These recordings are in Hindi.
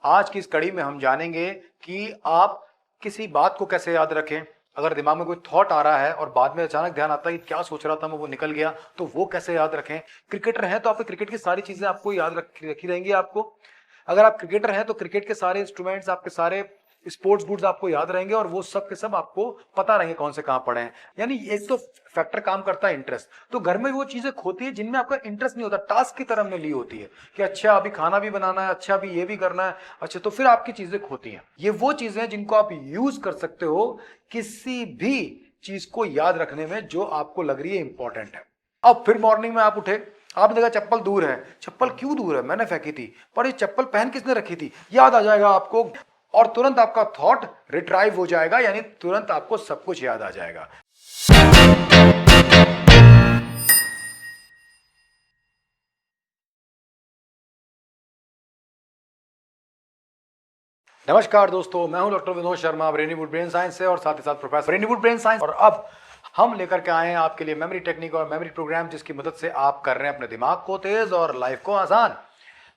आज की इस कड़ी में हम जानेंगे कि आप किसी बात को कैसे याद रखें। अगर दिमाग में कोई थॉट आ रहा है और बाद में अचानक ध्यान आता है कि क्या सोच रहा था मैं, वो निकल गया, तो वो कैसे याद रखें। क्रिकेटर हैं तो आपके क्रिकेट की सारी चीजें आपको याद रखी रहेंगी आपको। अगर आप क्रिकेटर हैं तो क्रिकेट के सारे इंस्ट्रूमेंट्स, आपके सारे स्पोर्ट्स गुड्स आपको याद रहेंगे और वो सब के सब आपको पता रहेंगे कौन से कहां पड़े हैं। यानी एक तो फैक्टर काम करता है इंटरेस्ट। तो घर में वो चीजें खोती है जिनमें आपका इंटरेस्ट नहीं होता, टास्क की तरह में ली होती है कि अच्छा अभी खाना भी बनाना है, अच्छा अभी ये भी करना है, अच्छा, तो फिर आपकी चीजें खोती हैं। ये वो चीजें हैं जिनको आप यूज कर सकते हो किसी भी चीज को याद रखने में जो आपको लग रही है इंपॉर्टेंट है। अब फिर मॉर्निंग में आप उठे, आपने देखा चप्पल दूर है। चप्पल क्यों दूर है? मैंने फेंकी थी, पर ये चप्पल पहन किसने रखी थी? याद आ जाएगा आपको और तुरंत आपका थॉट रिट्राइव हो जाएगा, यानी तुरंत आपको सब कुछ याद आ जाएगा। नमस्कार दोस्तों, मैं हूं doctor Vinod Sharma ब्रेनीवुड brain science से और साथ ही साथ प्रोफेसर ब्रेनीवुड ब्रेन साइंस। और अब हम लेकर के आए हैं आपके लिए मेमोरी टेक्निक और मेमोरी प्रोग्राम, जिसकी मदद से आप कर रहे हैं अपने दिमाग को तेज और लाइफ को आसान।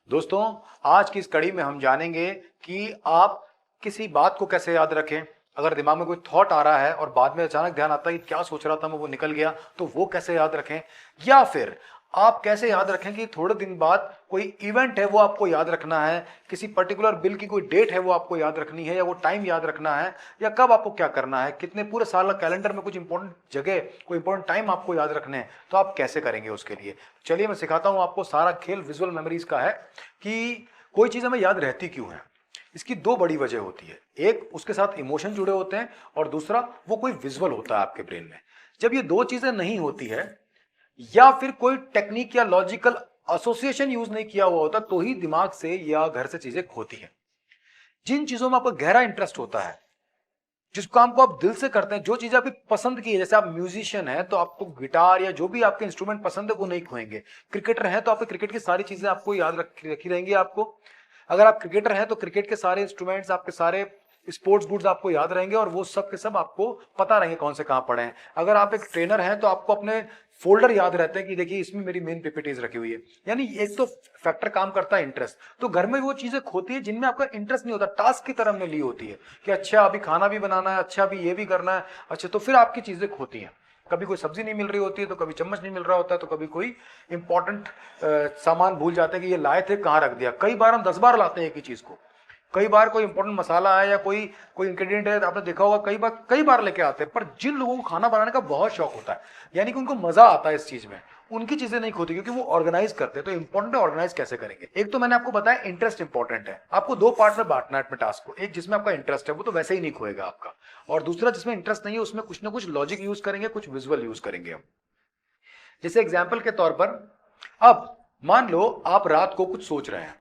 दोस्तों, आज की इस कड़ी में हम जानेंगे कि आप किसी बात को कैसे याद रखें। अगर दिमाग में कोई थॉट आ रहा है और बाद में अचानक ध्यान आता है कि क्या सोच रहा था मैं, वो निकल गया, तो वो कैसे याद रखें। या फिर आप कैसे याद रखें कि थोड़े दिन बाद कोई इवेंट है वो आपको याद रखना है, किसी पर्टिकुलर बिल की कोई डेट है वो आपको याद रखनी है, या वो टाइम याद रखना है, या कब आपको क्या करना है, कितने पूरे साल का कैलेंडर में कुछ इंपॉर्टेंट जगह, कोई इंपॉर्टेंट टाइम आपको याद रखने हैं, तो आप कैसे करेंगे उसके लिए। चलिए मैं सिखाता हूं आपको। सारा खेल विजुअल मेमोरीज का है कि कोई चीज हमें याद रहती क्यों है। इसकी दो बड़ी वजह होती है, एक उसके साथ इमोशन जुड़े होते हैं और दूसरा वो कोई विजुअल होता है आपके ब्रेन में। जब ये दो चीजें नहीं होती है या फिर कोई टेक्निक या लॉजिकल एसोसिएशन यूज नहीं किया हुआ होता, तो ही दिमाग से या घर से चीजें खोती हैं। जिन चीजों में आपको गहरा इंटरेस्ट होता है, जिस काम को आप दिल से करते हैं, जो चीज आपकी पसंद की है, जैसे आप म्यूजिशियन हैं तो आपको गिटार या जो भी आपके इंस्ट्रूमेंट पसंद है वो नहीं खोएंगे। क्रिकेटर हैं तो आपके क्रिकेट की सारी चीजें आपको याद रखी रहेंगी आपको। अगर आप क्रिकेटर हैं तो क्रिकेट के सारे इंस्ट्रूमेंट्स, आपके सारे स्पोर्ट्स गुड्स आपको याद रहेंगे और वो सब के सब आपको पता रहेंगे कौन से कहां पड़े हैं। अगर आप एक ट्रेनर हैं तो आपको अपने फोल्डर याद रहते हैं कि देखिए इसमें मेरी मेन पीपीटीज रखी हुई है। यानी एक तो फैक्टर काम करता है इंटरेस्ट। तो घर में वो चीजें खोती है जिनमें आपका इंटरेस्ट नहीं होता, टास्क की तरह में ली होती है कि अच्छा अभी खाना भी बनाना है, अच्छा अभी ये भी करना है, अच्छा, तो फिर आपकी चीजें खोती हैं। कभी कोई सब्जी नहीं मिल रही होती है, तो कभी चम्मच नहीं मिल रहा होता है, तो कभी कोई इंपॉर्टेंट सामान भूल जाते हैं कि ये लाए थे कहाँ रख दिया। कई बार हम 10 बार लाते हैं एक ही चीज को। कई बार कोई इंपॉर्टेंट मसाला है या कोई कोई इंग्रेडिएंट है, आपने देखा होगा कई बार लेके आते हैं। पर जिन लोगों को खाना बनाने का बहुत शौक होता है, यानी कि उनको मजा आता है इस चीज में, उनकी चीजें नहीं खोती क्योंकि वो ऑर्गेनाइज करते हैं। तो इंपॉर्टेंट है ऑर्गेनाइज कैसे करेंगे। एक तो मैंने आपको बताया इंटरेस्ट इंपॉर्टेंट है। आपको दो पार्ट में बांटना है अपने टास्क को। एक जिसमें आपका इंटरेस्ट है, वो तो वैसे ही नहीं खोएगा आपका, और दूसरा जिसमें इंटरेस्ट नहीं है, उसमें कुछ ना कुछ लॉजिक यूज करेंगे, कुछ विजुअल यूज करेंगे हम। जैसे एग्जाम्पल के तौर पर, अब मान लो आप रात को कुछ सोच रहे हैं,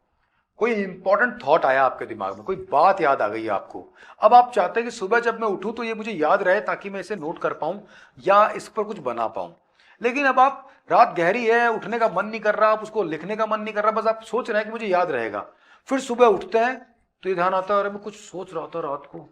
कोई इंपॉर्टेंट थॉट आया आपके दिमाग में, कोई बात याद आ गई आपको। अब आप चाहते हैं कि सुबह जब मैं उठूं तो ये मुझे याद रहे, ताकि मैं इसे नोट कर पाऊं या इस पर कुछ बना पाऊं। लेकिन अब आप, रात गहरी है, उठने का मन नहीं कर रहा, आप उसको लिखने का मन नहीं कर रहा, बस आप सोच रहे हैं कि मुझे याद रहेगा। फिर सुबह उठते हैं तो ये ध्यान आता है, अरे मैं कुछ सोच रहा था रात को,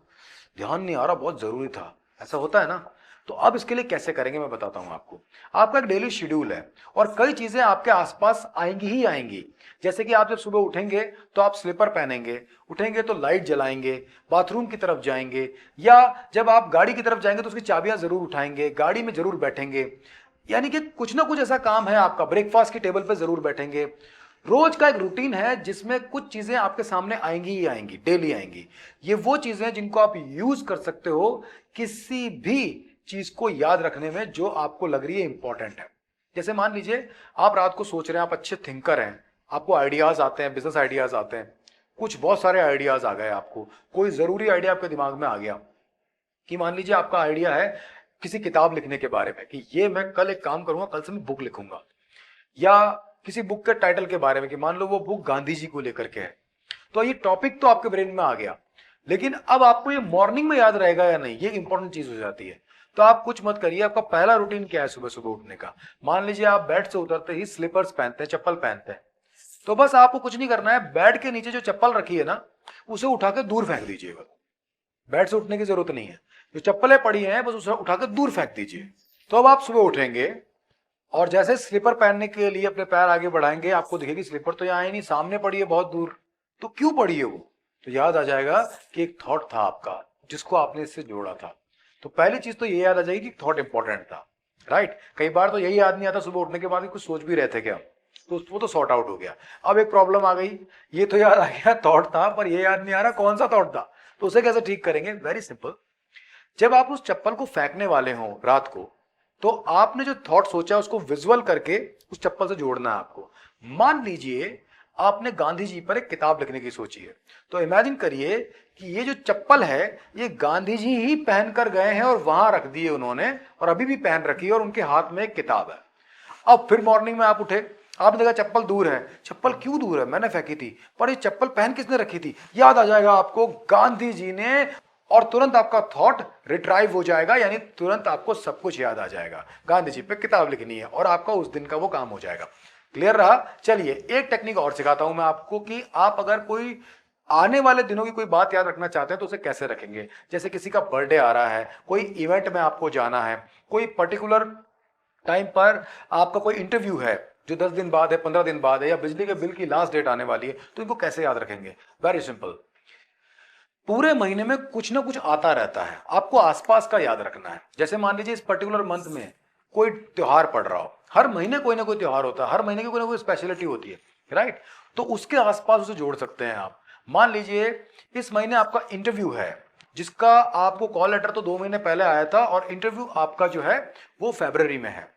ध्यान नहीं आ रहा, बहुत जरूरी था। ऐसा होता है ना। तो अब इसके लिए कैसे करेंगे मैं बताता हूं आपको। आपका एक डेली शेड्यूल है और कई चीजें आपके आसपास आएंगी ही आएंगी। जैसे कि आप जब सुबह उठेंगे तो आप स्लीपर पहनेंगे, उठेंगे तो लाइट जलाएंगे, बाथरूम की तरफ जाएंगे, या जब आप गाड़ी की तरफ जाएंगे तो उसकी चाबियां जरूर उठाएंगे, गाड़ी में जरूर बैठेंगे। यानी कि कुछ ना कुछ ऐसा काम है आपका, ब्रेकफास्ट की टेबल पर जरूर बैठेंगे। रोज का एक रूटीन है जिसमें कुछ चीजें आपके सामने आएंगी ही आएंगी, डेली आएंगी। ये वो चीजें हैं जिनको आप यूज कर सकते हो किसी भी चीज को याद रखने में जो आपको लग रही है इंपॉर्टेंट है। जैसे मान लीजिए आप रात को सोच रहे हैं, आप अच्छे थिंकर हैं, आपको आइडियाज आते हैं, बिजनेस आइडियाज आते हैं, कुछ बहुत सारे आइडियाज आ गए आपको। कोई जरूरी आइडिया आपके दिमाग में आ गया कि मान लीजिए आपका आइडिया है किसी किताब लिखने के बारे में, कि ये मैं कल एक काम करूंगा, कल से मैं बुक लिखूंगा। या किसी बुक के टाइटल के बारे में कि मान लो वो बुक गांधी जी को लेकर के है। तो ये टॉपिक तो आपके ब्रेन में आ गया, लेकिन अब आपको ये मॉर्निंग में याद रहेगा या नहीं, ये इंपॉर्टेंट चीज हो जाती है। तो आप कुछ मत करिए, आपका पहला रूटीन क्या है सुबह सुबह उठने का। मान लीजिए आप बेड से उतरते ही स्लीपर्स पहनते हैं, चप्पल पहनते हैं, तो बस आपको कुछ नहीं करना है, बेड के नीचे जो चप्पल रखी है ना, उसे उठा के दूर फेंक दीजिएगा। बेड से उठने की जरूरत नहीं है, जो चप्पलें पड़ी हैं बस उसे उठा के दूर फेंक दीजिए। तो अब आप सुबह उठेंगे और जैसे स्लीपर पहनने के लिए अपने पैर आगे बढ़ाएंगे, आपको दिखेगी स्लीपर तो यहाँ है नहीं, सामने पड़ी है बहुत दूर। तो क्यों पड़ी है वो? तो याद आ जाएगा कि एक थॉट था आपका जिसको आपने इससे जोड़ा था। तो पहली चीज तो ये याद आ जाएगी कि थॉट इंपॉर्टेंट था, राइट। कई बार तो यही याद नहीं आता सुबह उठने के बाद कुछ सोच भी रहे थे क्या, तो वो तो सॉर्ट आउट हो गया। अब एक प्रॉब्लम आ गई, ये तो याद आ गया थॉट था पर ये याद नहीं आ रहा कौन सा थॉट था, तो उसे कैसे ठीक करेंगे? Very simple. जब आप उस चप्पल को फेंकने वाले हो रात को, तो आपने जो थॉट सोचा उसको विजुअल करके उस चप्पल से जोड़ना है आपको। मान लीजिए आपने गांधी जी पर एक किताब लिखने की सोची है, तो इमेजिन करिए कि ये जो चप्पल है ये गांधी जी ही पहन कर गए हैं और वहां रख दी है उन्होंने, और अभी भी पहन रखी है और उनके हाथ में एक किताब है। अब फिर मॉर्निंग में आप उठे, आपने देखा चप्पल दूर है। चप्पल क्यों दूर है? मैंने फेंकी थी, पर ये चप्पल पहन किसने रखी थी? याद आ जाएगा आपको, गांधी जी ने। और तुरंत आपका थॉट रिट्राइव हो जाएगा, यानी तुरंत आपको सब कुछ याद आ जाएगा। गांधी जी पे किताब लिखनी है और आपका उस दिन का वो काम हो जाएगा। क्लियर रहा? चलिए एक टेक्निक और सिखाता हूं मैं आपको कि आप अगर कोई आने वाले दिनों की कोई बात याद रखना चाहते हैं तो उसे कैसे रखेंगे। जैसे किसी का बर्थडे आ रहा है, कोई इवेंट में आपको जाना है, कोई पर्टिकुलर टाइम पर आपका कोई इंटरव्यू है जो 10 दिन बाद है, 15 दिन बाद है, या बिजली के बिल की लास्ट डेट आने वाली है, तो इनको कैसे याद रखेंगे? Very simple. पूरे महीने में कुछ ना कुछ आता रहता है, आपको आसपास का याद रखना है। जैसे मान लीजिए इस पर्टिकुलर मंथ में कोई त्योहार पड़ रहा हो, हर महीने कोई ना कोई त्योहार होता है, हर महीने की कोई ना कोई स्पेशलिटी होती है, राइट। तो उसके आसपास उसे जोड़ सकते हैं आप। मान लीजिए इस महीने आपका इंटरव्यू है, जिसका आपको कॉल लेटर तो 2 महीने पहले आया था, और इंटरव्यू आपका जो है वो फरवरी में है।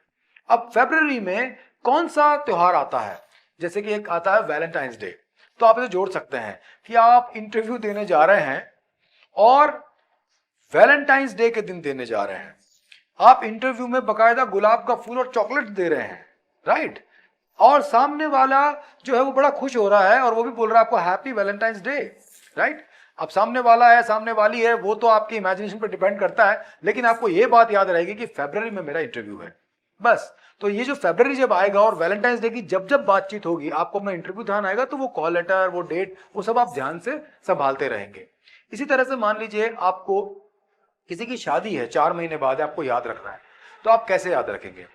अब फरवरी में कौन सा त्योहार आता है? जैसे कि एक आता है वैलेंटाइंस डे, तो आप इसे जोड़ सकते हैं कि आप इंटरव्यू देने जा रहे हैं और वैलेंटाइंस डे के दिन देने जा रहे हैं। आप इंटरव्यू में बकायदा गुलाब का फूल और चॉकलेट दे रहे हैं, राइट। और सामने वाला जो है वो बड़ा खुश हो रहा है और वो भी बोल रहा है आपको हैप्पी वैलेंटाइंस डे, राइट। अब सामने वाला है, सामने वाली है, वो तो आपकी इमेजिनेशन पर डिपेंड करता है, लेकिन आपको ये बात याद रहेगी कि फरवरी में मेरा इंटरव्यू है, बस। तो ये जो फरवरी जब आएगा और वैलेंटाइंस डे की जब जब बातचीत होगी, आपको अपना इंटरव्यू ध्यान आएगा, तो वो कॉल लेटर, वो डेट, वो सब आप ध्यान से संभालते रहेंगे। इसी तरह से मान लीजिए आपको किसी की शादी है 4 महीने बाद, आपको याद रखना है, तो आप कैसे याद रखेंगे?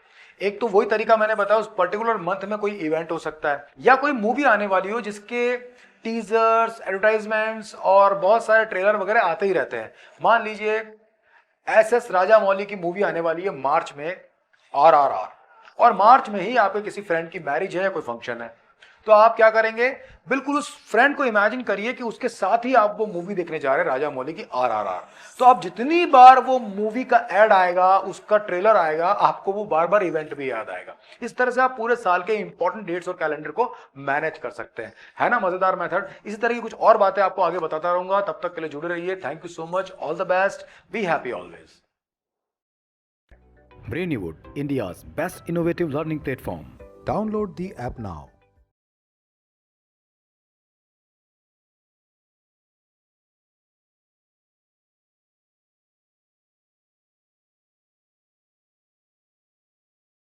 एक तो वही तरीका मैंने बताया, उस पर्टिकुलर मंथ में कोई इवेंट हो सकता है, या कोई मूवी आने वाली हो जिसके टीजर्स, एडवर्टाइजमेंट्स और बहुत सारे ट्रेलर वगैरह आते ही रहते हैं। मान लीजिए SS राजा मौली की मूवी आने वाली है मार्च में, RRR, और मार्च में ही आपके किसी फ्रेंड की मैरिज है या कोई फंक्शन है, तो आप क्या करेंगे? बिल्कुल उस फ्रेंड को इमेजिन करिए कि उसके साथ ही आप वो मूवी देखने जा रहे हैं, राजा मौली की RRR। तो आप जितनी बार वो मूवी का एड आएगा, उसका ट्रेलर आएगा, आपको वो बार बार इवेंट भी याद आएगा। इस तरह से आप पूरे साल के इंपॉर्टेंट डेट्स और कैलेंडर को मैनेज कर सकते हैं, है ना मजेदार मेथड। इसी तरह की कुछ और बातें आपको आगे बताता रहूंगा, तब तक के लिए जुड़े रहिए। Thank you so much, all the best, be happy always. Brainywood, India's best innovative learning platform. Download the app now.